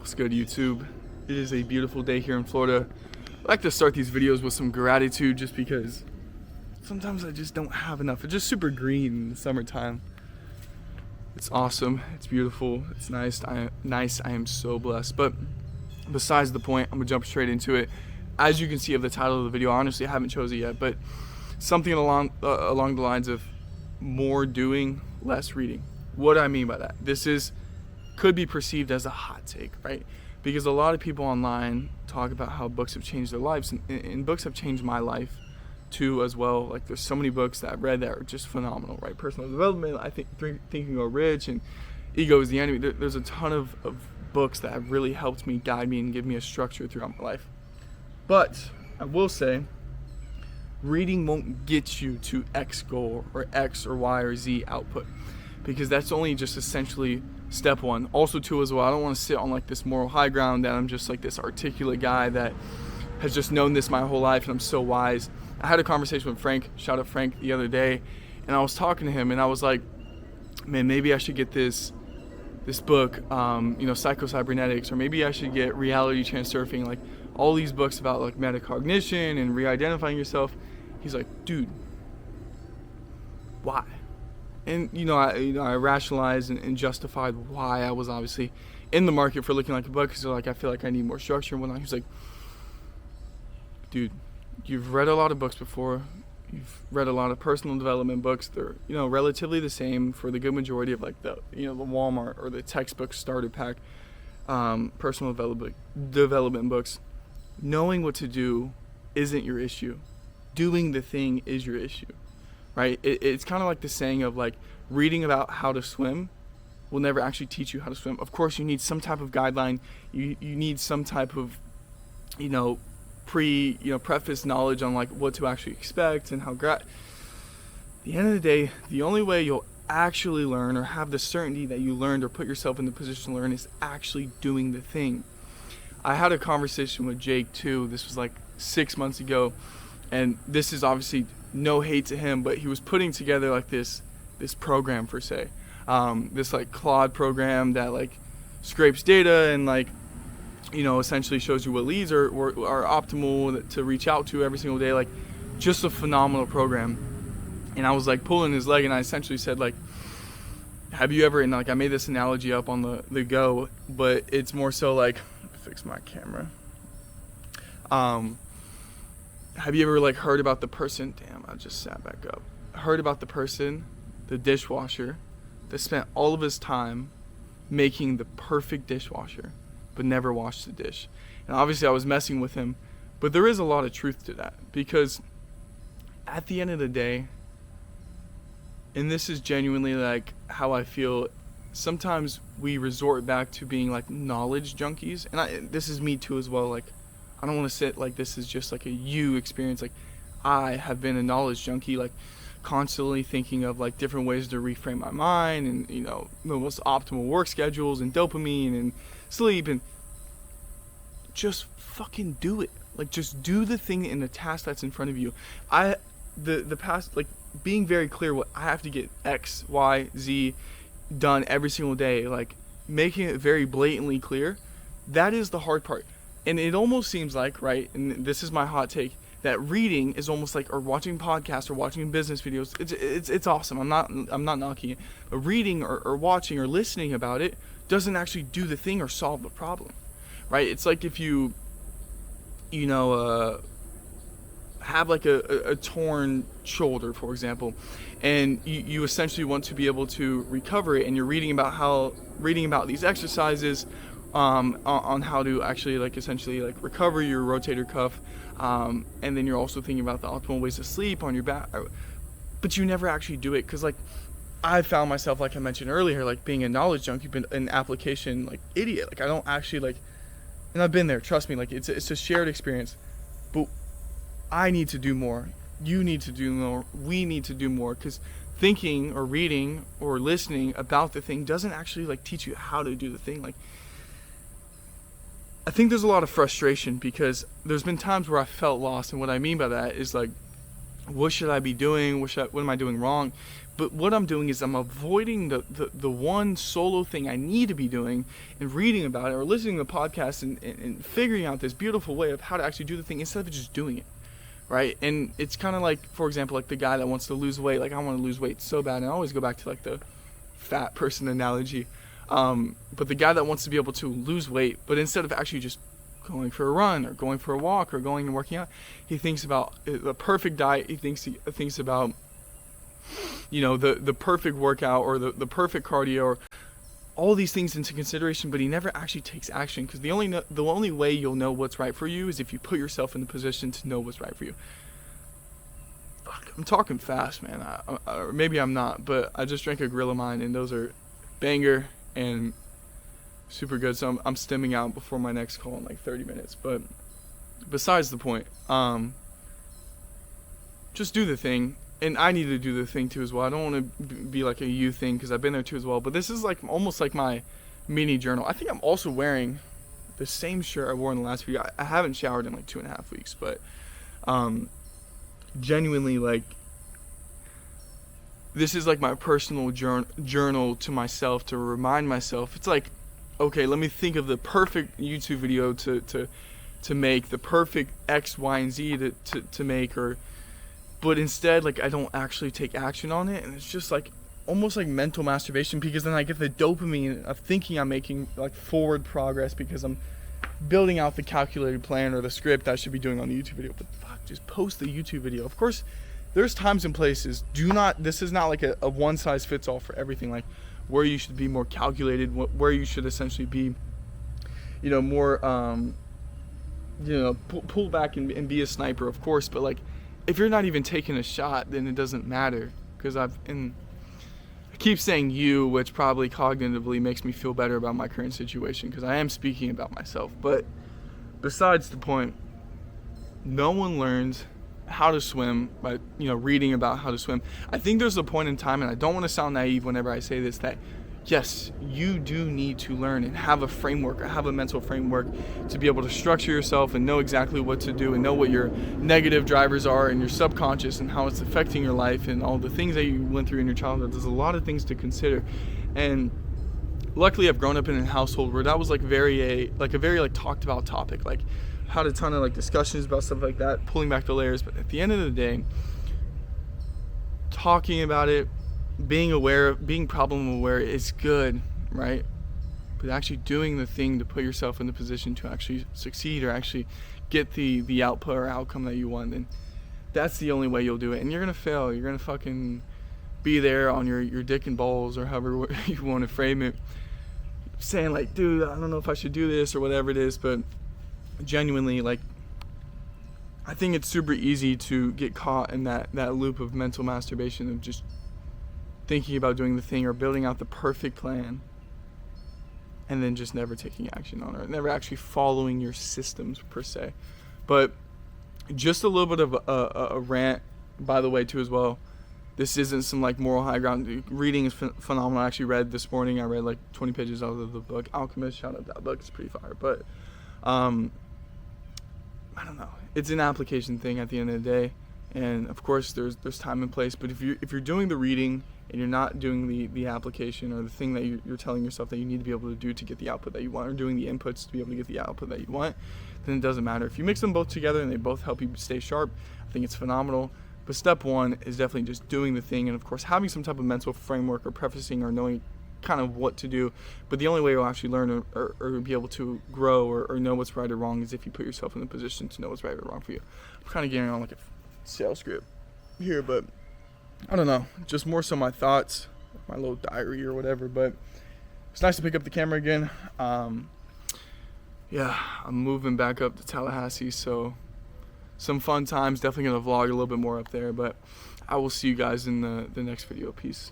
What's good, YouTube? It is a beautiful day here in Florida. I like to start these videos with some gratitude just because sometimes I just don't have enough. It's just super green in the summertime. It's awesome. It's beautiful. It's nice. I am so blessed. But besides the point, I'm gonna jump straight into it. As you can see of the title of the video, honestly, I haven't chosen it yet, but something along the lines of more doing, less reading. What do I mean by that? Could be perceived as a hot take, right? Because a lot of people online talk about how books have changed their lives, and books have changed my life too as well. Like, there's so many books that I've read that are just phenomenal, right? Personal development, I think Think and Grow Rich, and Ego is the Enemy. There's a ton of books that have really helped me, guide me, and give me a structure throughout my life. But I will say, reading won't get you to X goal or X or Y or Z output, because that's only just essentially step one. Also too as well, I don't want to sit on like this moral high ground that I'm just like this articulate guy that has just known this my whole life and I'm so wise. I had a conversation with Frank, shout out Frank, the other day, and I was talking to him and I was like, man, maybe I should get this book, Psycho-Cybernetics, or maybe I should get Reality Transurfing, like all these books about like metacognition and re-identifying yourself. He's like, dude, why? And I rationalized and justified why I was obviously in the market for looking like a book, because like I feel like I need more structure and whatnot. He was like, dude, you've read a lot of books before. You've read a lot of personal development books. They're relatively the same for the good majority of like the Walmart or the textbook starter pack personal development books. Knowing what to do isn't your issue. Doing the thing is your issue. Right? It's kind of like the saying of like, reading about how to swim will never actually teach you how to swim. Of course, you need some type of guideline. You need some type of, preface knowledge on like what to actually expect and how. At the end of the day, the only way you'll actually learn or have the certainty that you learned or put yourself in the position to learn is actually doing the thing. I had a conversation with Jake too. This was like 6 months ago, and this is obviously no hate to him, but he was putting together like this program per se, this like Claude program that like scrapes data and like essentially shows you what leads are optimal to reach out to every single day. Like, just a phenomenal program. And I was like pulling his leg, and I essentially said like, have you ever, and like I made this analogy up on the go, but it's more so like, fix my camera. Have you ever like heard about the person, I just sat back up, heard about the person, the dishwasher, that spent all of his time making the perfect dishwasher, but never washed the dish? And obviously I was messing with him, but there is a lot of truth to that, because at the end of the day, and this is genuinely like how I feel, sometimes we resort back to being like knowledge junkies, and this is me too as well. Like, I don't want to sit like this is just like a you experience. Like, I have been a knowledge junkie, like constantly thinking of like different ways to reframe my mind, and the most optimal work schedules and dopamine and sleep, and just fucking do it. Like, just do the thing in the task that's in front of you. The past, like, being very clear what I have to get X, Y, Z done every single day, like making it very blatantly clear, that is the hard part. And it almost seems like, right, and this is my hot take, that reading is almost like, or watching podcasts or watching business videos, it's awesome. I'm not knocking it. But reading or watching or listening about it doesn't actually do the thing or solve the problem, right? It's like if you have like a torn shoulder, for example, and you essentially want to be able to recover it, and you're reading about these exercises on how to actually like essentially like recover your rotator cuff, and then you're also thinking about the optimal ways to sleep on your back, but you never actually do it, because like I found myself, like I mentioned earlier, like being a knowledge junkie, but an application like idiot. Like, I don't actually like, and I've been there, trust me, like it's a shared experience, but I need to do more, you need to do more, we need to do more, because thinking or reading or listening about the thing doesn't actually like teach you how to do the thing. Like, I think there's a lot of frustration, because there's been times where I felt lost, and what I mean by that is like, what should I be doing? What am I doing wrong? But what I'm doing is I'm avoiding the one solo thing I need to be doing and reading about it or listening to podcasts and figuring out this beautiful way of how to actually do the thing instead of just doing it, right? And it's kind of like, for example, like the guy that wants to lose weight. Like, I want to lose weight so bad, and I always go back to like the fat person analogy. But the guy that wants to be able to lose weight, but instead of actually just going for a run or going for a walk or going and working out, he thinks about the perfect diet. He thinks about, you know, the perfect workout or the perfect cardio or all these things into consideration, but he never actually takes action, because the only way you'll know what's right for you is if you put yourself in the position to know what's right for you. Fuck, I'm talking fast, man. Or maybe I'm not, but I just drank a Grill of Mine, and those are banger and super good. So I'm stemming out before my next call in like 30 minutes. But besides the point, just do the thing. And I need to do the thing too as well. I don't want to be like a you thing, because I've been there too as well. But this is like almost like my mini journal. I think I'm also wearing the same shirt I wore in the last video. I haven't showered in like 2.5 weeks, but genuinely, like, this is like my personal journal to myself, to remind myself. It's like, okay, let me think of the perfect YouTube video to make, the perfect X, Y, and Z to make, but instead, like, I don't actually take action on it, and it's just like almost like mental masturbation, because then I get the dopamine of thinking I'm making like forward progress because I'm building out the calculated plan or the script I should be doing on the YouTube video. But fuck, just post the YouTube video. Of course, there's times and places. This is not like a one size fits all for everything. Like, where you should be more calculated, where you should essentially be, you know, more, pull back and be a sniper, of course. But like, if you're not even taking a shot, then it doesn't matter. Because I keep saying you, which probably cognitively makes me feel better about my current situation, because I am speaking about myself. But besides the point, no one learns how to swim by, you know, reading about how to swim. I think there's a point in time, and I don't want to sound naive whenever I say this, that yes, you do need to learn and have a framework, or have a mental framework to be able to structure yourself and know exactly what to do and know what your negative drivers are and your subconscious and how it's affecting your life and all the things that you went through in your childhood. There's a lot of things to consider. And luckily I've grown up in a household where that was like a very talked about topic. Like, had a ton of like discussions about stuff like that, pulling back the layers. But at the end of the day, talking about it, being aware, being problem aware is good, right? But actually doing the thing to put yourself in the position to actually succeed or actually get the output or outcome that you want, then that's the only way you'll do it. And you're gonna fail. You're gonna fucking be there on your dick and balls, or however you want to frame it, saying like, dude, I don't know if I should do this or whatever it is. But genuinely, like, I think it's super easy to get caught in that loop of mental masturbation of just thinking about doing the thing or building out the perfect plan, and then just never taking action on it, never actually following your systems per se. But just a little bit of a rant, by the way, too, as well. This isn't some like moral high ground. Reading is phenomenal. I actually read this morning. I read like 20 pages out of the book Alchemist. Shout out that book. It's pretty fire. But I don't know. It's an application thing at the end of the day. And of course, there's time and place. But if you're doing the reading and you're not doing the application or the thing that you're telling yourself that you need to be able to do to get the output that you want, or doing the inputs to be able to get the output that you want, then it doesn't matter. If you mix them both together and they both help you stay sharp, I think it's phenomenal. But step one is definitely just doing the thing, and of course having some type of mental framework or prefacing or knowing kind of what to do. But the only way you'll actually learn or be able to grow or know what's right or wrong is if you put yourself in the position to know what's right or wrong for you. I'm kind of getting on like a sales script here, but I don't know, just more so my thoughts, my little diary or whatever. But it's nice to pick up the camera again. Yeah, I'm moving back up to Tallahassee, so some fun times. Definitely gonna vlog a little bit more up there, but I will see you guys in the next video. Peace.